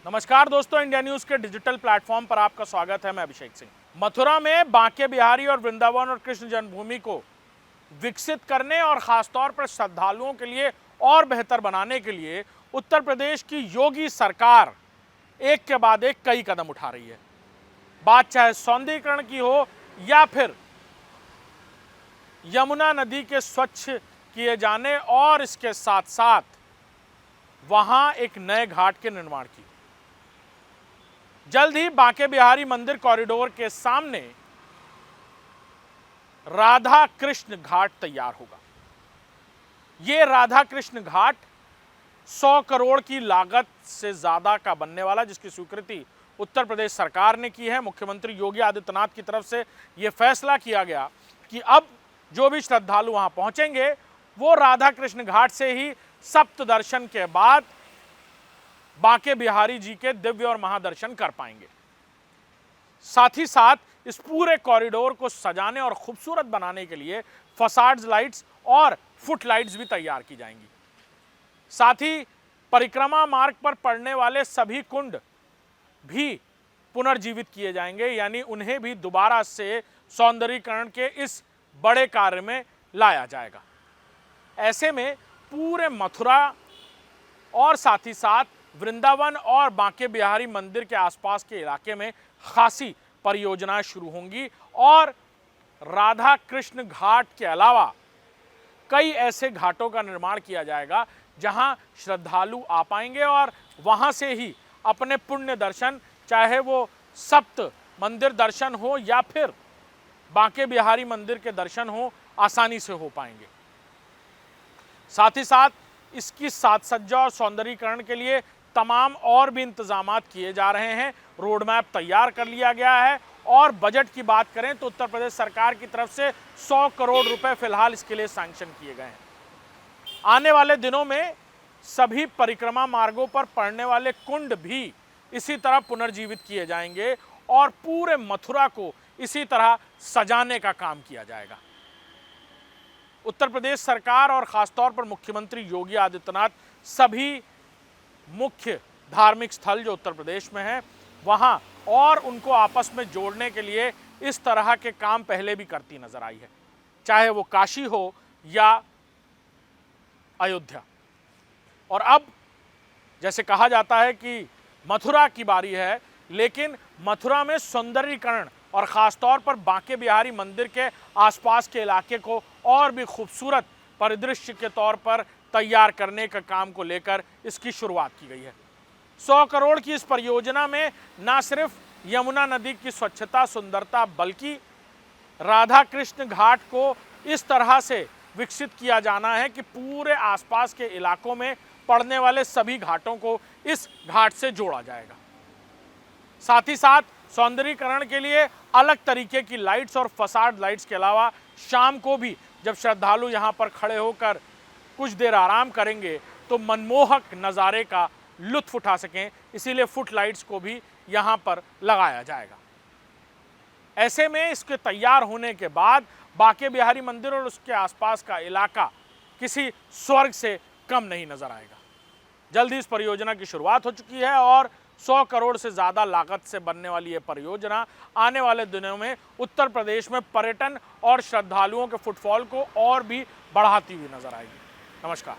नमस्कार दोस्तों, India news के डिजिटल प्लेटफॉर्म पर आपका स्वागत है। मैं अभिषेक सिंह। मथुरा में बांके बिहारी और वृंदावन और कृष्ण जन्मभूमि को विकसित करने और खासतौर पर श्रद्धालुओं के लिए और बेहतर बनाने के लिए उत्तर प्रदेश की योगी सरकार एक के बाद एक कई कदम उठा रही है। बात चाहे सौंदर्यीकरण की हो या फिर यमुना नदी के स्वच्छ किए जाने और इसके साथ साथ वहां एक नए घाट के निर्माण की। जल्द ही बांके बिहारी मंदिर कॉरिडोर के सामने राधा कृष्ण घाट तैयार होगा। यह राधा कृष्ण घाट 100 करोड़ की लागत से ज्यादा का बनने वाला, जिसकी स्वीकृति उत्तर प्रदेश सरकार ने की है। मुख्यमंत्री योगी आदित्यनाथ की तरफ से यह फैसला किया गया कि अब जो भी श्रद्धालु वहां पहुंचेंगे वो राधा कृष्ण घाट से ही सप्त दर्शन के बाद बांके बिहारी जी के दिव्य और महादर्शन कर पाएंगे। साथ ही साथ इस पूरे कॉरिडोर को सजाने और खूबसूरत बनाने के लिए फसाड्स लाइट्स और फुट लाइट्स भी तैयार की जाएंगी। साथ ही परिक्रमा मार्ग पर पड़ने वाले सभी कुंड भी पुनर्जीवित किए जाएंगे, यानी उन्हें भी दोबारा से सौंदर्यीकरण के इस बड़े कार्य में लाया जाएगा। ऐसे में पूरे मथुरा और साथ ही साथ वृंदावन और बांके बिहारी मंदिर के आसपास के इलाके में खासी परियोजनाएं शुरू होंगी और राधा कृष्ण घाट के अलावा कई ऐसे घाटों का निर्माण किया जाएगा जहां श्रद्धालु आ पाएंगे और वहां से ही अपने पुण्य दर्शन, चाहे वो सप्त मंदिर दर्शन हो या फिर बांके बिहारी मंदिर के दर्शन हो, आसानी से हो पाएंगे। साथ ही साथ इसकी साज सज्जा और सौंदर्यीकरण के लिए तमाम और भी इंतजामात किए जा रहे हैं। रोड मैप तैयार कर लिया गया है और बजट की बात करें तो उत्तर प्रदेश सरकार की तरफ से 100 करोड़ रुपए फिलहाल इसके लिए सैंक्शन किए गए हैं। आने वाले दिनों में सभी परिक्रमा मार्गों पर पड़ने वाले कुंड भी इसी तरह पुनर्जीवित किए जाएंगे और पूरे मथुरा को इसी तरह सजाने का काम किया जाएगा। उत्तर प्रदेश सरकार और खासतौर पर मुख्यमंत्री योगी आदित्यनाथ सभी मुख्य धार्मिक स्थल जो उत्तर प्रदेश में हैं वहां और उनको आपस में जोड़ने के लिए इस तरह के काम पहले भी करती नजर आई है, चाहे वो काशी हो या अयोध्या। और अब जैसे कहा जाता है कि मथुरा की बारी है, लेकिन मथुरा में सौंदर्यीकरण और ख़ासतौर पर बांके बिहारी मंदिर के आसपास के इलाके को और भी खूबसूरत परिदृश्य के तौर पर तैयार करने का काम को लेकर इसकी शुरुआत की गई है। 100 करोड़ की इस परियोजना में न सिर्फ यमुना नदी की स्वच्छता सुंदरता, बल्कि राधा कृष्ण घाट को इस तरह से विकसित किया जाना है कि पूरे आसपास के इलाकों में पड़ने वाले सभी घाटों को इस घाट से जोड़ा जाएगा। साथ ही साथ सौंदर्यीकरण के लिए अलग तरीके की लाइट्स और फसाड लाइट्स के अलावा शाम को भी जब श्रद्धालु यहाँ पर खड़े होकर कुछ देर आराम करेंगे तो मनमोहक नज़ारे का लुत्फ उठा सकें, इसीलिए फुट लाइट्स को भी यहाँ पर लगाया जाएगा। ऐसे में इसके तैयार होने के बाद बांके बिहारी मंदिर और उसके आसपास का इलाका किसी स्वर्ग से कम नहीं नजर आएगा। जल्द ही इस परियोजना की शुरुआत हो चुकी है और 100 करोड़ से ज़्यादा लागत से बनने वाली ये परियोजना आने वाले दिनों में उत्तर प्रदेश में पर्यटन और श्रद्धालुओं के फुटफॉल को और भी बढ़ाती हुई नजर आएगी। नमस्कार।